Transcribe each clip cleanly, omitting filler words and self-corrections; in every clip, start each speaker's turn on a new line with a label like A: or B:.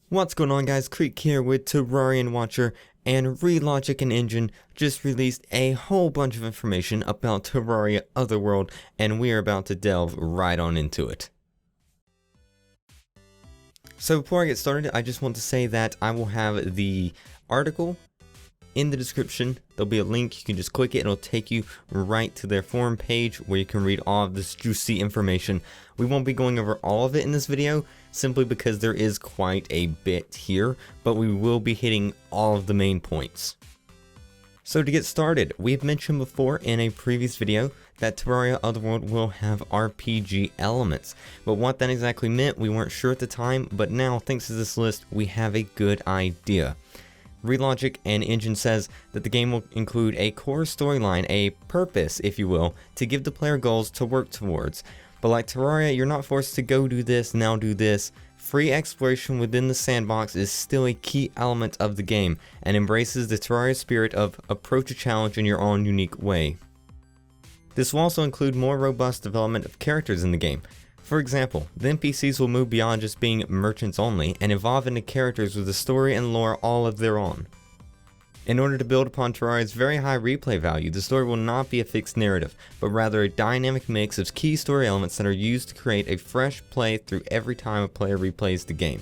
A: What's going on, guys? Creek here with Terraria Watcher, and Relogic and Engine just released a whole bunch of information about Terraria Otherworld, and we are about to delve right on into it. So before I get started, I just want to say that I will have the article in the description. There'll be a link, you can just click it, it'll take you right to their forum page where you can read all of this juicy information. We won't be going over all of it in this video, simply because there is quite a bit here, but we will be hitting all of the main points. So to get started, we've mentioned before in a previous video that Terraria Otherworld will have RPG elements, but what that exactly meant we weren't sure at the time, but now thanks to this list we have a good idea. Relogic and Engine says that the game will include a core storyline, a purpose if you will, to give the player goals to work towards. But like Terraria, you're not forced to go do this, now do this. Free exploration within the sandbox is still a key element of the game, and embraces the Terraria spirit of approach a challenge in your own unique way. This will also include more robust development of characters in the game. For example, the NPCs will move beyond just being merchants only, and evolve into characters with a story and lore all of their own. In order to build upon Terraria's very high replay value, the story will not be a fixed narrative, but rather a dynamic mix of key story elements that are used to create a fresh play through every time a player replays the game.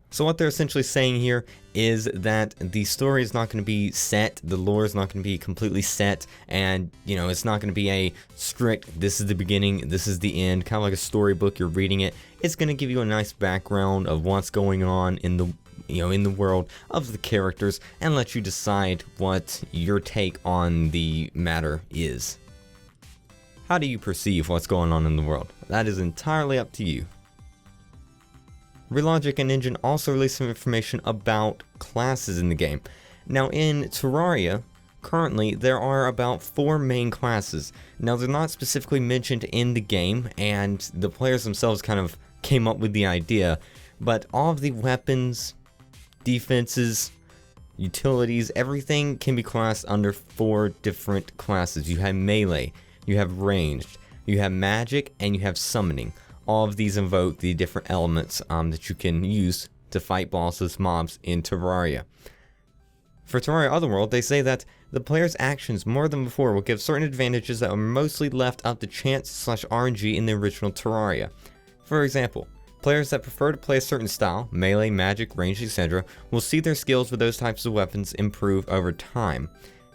A: So what they're essentially saying here is that the story is not going to be set, the lore is not going to be completely set, and it's not going to be a strict, this is the beginning, this is the end, kind of like a storybook, you're reading it. It's going to give you a nice background of what's going on in the in the world of the characters, and let you decide what your take on the matter is. How do you perceive what's going on in the world? That is entirely up to you. Relogic and Engine also released some information about classes in the game. Now in Terraria, currently there are about 4 main classes. Now they're not specifically mentioned in the game, and the players themselves kind of came up with the idea, but all of the weapons, defenses, utilities, everything can be classed under 4 different classes. You have melee, you have ranged, you have magic, and you have summoning. All of these invoke the different elements that you can use to fight bosses, mobs in Terraria. For Terraria Otherworld, they say that the player's actions more than before will give certain advantages that are mostly left up to chance/RNG in the original Terraria. For example, players that prefer to play a certain style, melee, magic, range, etc., will see their skills with those types of weapons improve over time.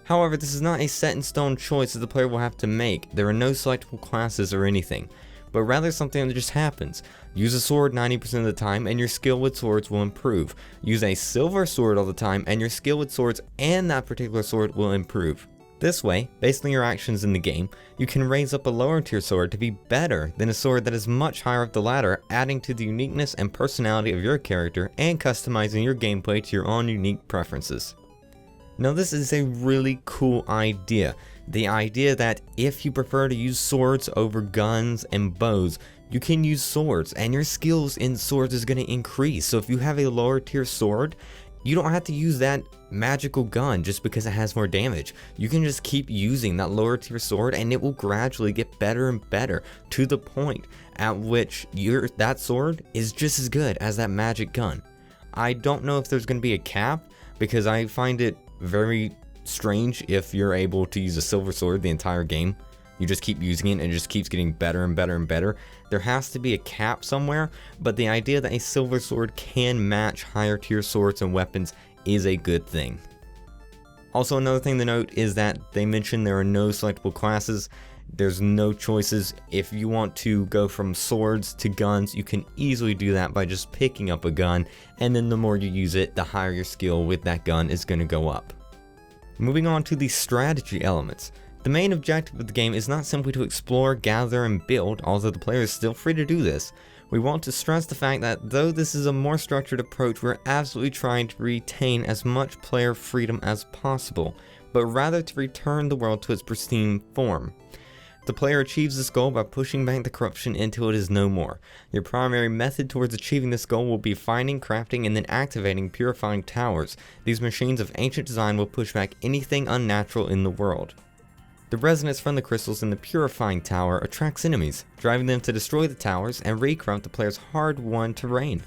A: However, this is not a set-in-stone choice that the player will have to make. There are no selectable classes or anything, but rather something that just happens. Use a sword 90% of the time and your skill with swords will improve. Use a silver sword all the time and your skill with swords and that particular sword will improve. This way, based on your actions in the game, you can raise up a lower tier sword to be better than a sword that is much higher up the ladder, adding to the uniqueness and personality of your character and customizing your gameplay to your own unique preferences. Now this is a really cool idea. The idea that if you prefer to use swords over guns and bows, you can use swords and your skills in swords is going to increase. So if you have a lower tier sword, you don't have to use that magical gun just because it has more damage. You can just keep using that lower tier sword and it will gradually get better and better to the point at which that sword is just as good as that magic gun. I don't know if there's going to be a cap, because I find it very strange if you're able to use a silver sword the entire game. You just keep using it and it just keeps getting better and better and better. There has to be a cap somewhere, but the idea that a silver sword can match higher tier swords and weapons is a good thing. Also, another thing to note is that they mentioned there are no selectable classes. There's no choices. If you want to go from swords to guns, you can easily do that by just picking up a gun, and then the more you use it, the higher your skill with that gun is going to go up. Moving on to the strategy elements. The main objective of the game is not simply to explore, gather, and build, although the player is still free to do this. We want to stress the fact that though this is a more structured approach, we're absolutely trying to retain as much player freedom as possible, but rather to return the world to its pristine form. The player achieves this goal by pushing back the corruption until it is no more. Your primary method towards achieving this goal will be finding, crafting, and then activating purifying towers. These machines of ancient design will push back anything unnatural in the world. The resonance from the crystals in the purifying tower attracts enemies, driving them to destroy the towers and recorrupt the player's hard-won terrain.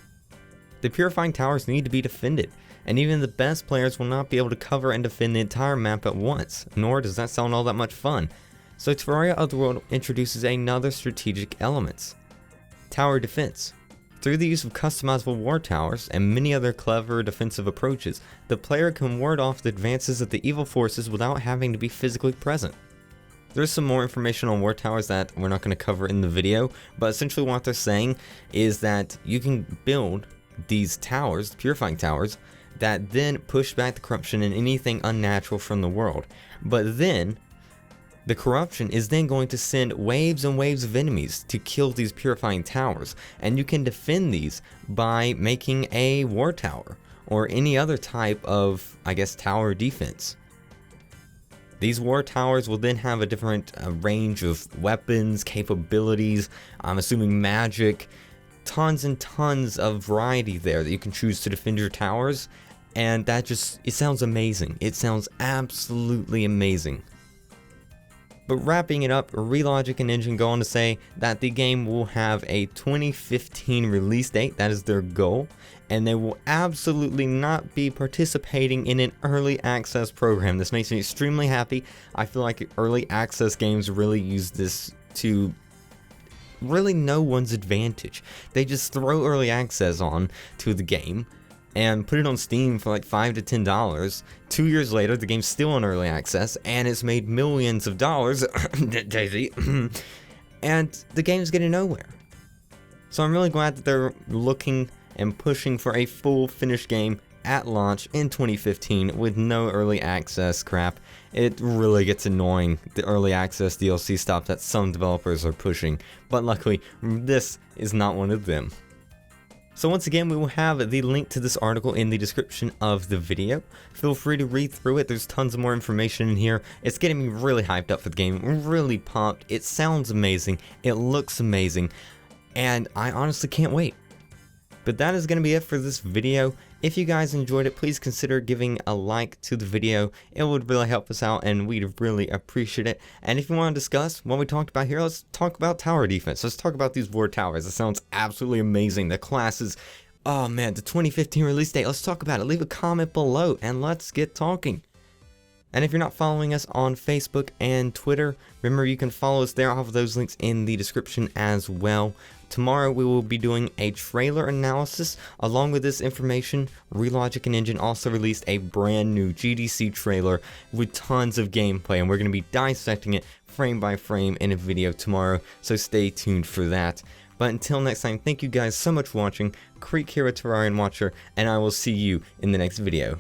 A: The purifying towers need to be defended, and even the best players will not be able to cover and defend the entire map at once, nor does that sound all that much fun. So Terraria Otherworld introduces another strategic element: tower defense. Through the use of customizable war towers and many other clever defensive approaches, the player can ward off the advances of the evil forces without having to be physically present. There's some more information on war towers that we're not going to cover in the video, but essentially what they're saying is that you can build these towers, the purifying towers, that then push back the corruption and anything unnatural from the world. But then the corruption is then going to send waves and waves of enemies to kill these purifying towers, and you can defend these by making a war tower or any other type of, I guess, tower defense. These war towers will then have a different range of weapons, capabilities, I'm assuming magic, tons and tons of variety there that you can choose to defend your towers, and that just, it sounds amazing. It sounds absolutely amazing. But wrapping it up, Relogic and Engine go on to say that the game will have a 2015 release date, that is their goal, and they will absolutely not be participating in an early access program. This makes me extremely happy. I feel like early access games really use this to really no one's advantage. They just throw early access on to the game and put it on Steam for like $5 to $10. 2 years later, the game's still on early access, and it's made millions of dollars, Daisy, and the game's getting nowhere. So I'm really glad that they're looking and pushing for a full finished game at launch in 2015 with no early access crap. It really gets annoying, the early access DLC stuff that some developers are pushing, but luckily, this is not one of them. So once again, we will have the link to this article in the description of the video. Feel free to read through it. There's tons of more information in here. It's getting me really hyped up for the game, really pumped. It sounds amazing, it looks amazing, and I honestly can't wait. But that is going to be it for this video. If you guys enjoyed it, please consider giving a like to the video. It would really help us out, and we'd really appreciate it. And if you want to discuss what we talked about here, let's talk about tower defense. Let's talk about these war towers. It sounds absolutely amazing. The classes, oh man, the 2015 release date. Let's talk about it. Leave a comment below, and let's get talking. And if you're not following us on Facebook and Twitter, remember you can follow us there. I'll have those links in the description as well. Tomorrow we will be doing a trailer analysis. Along with this information, Relogic and Engine also released a brand new GDC trailer with tons of gameplay, and we're going to be dissecting it frame by frame in a video tomorrow, so stay tuned for that. But until next time, thank you guys so much for watching. Creek here, a Terrarian Watcher, and I will see you in the next video.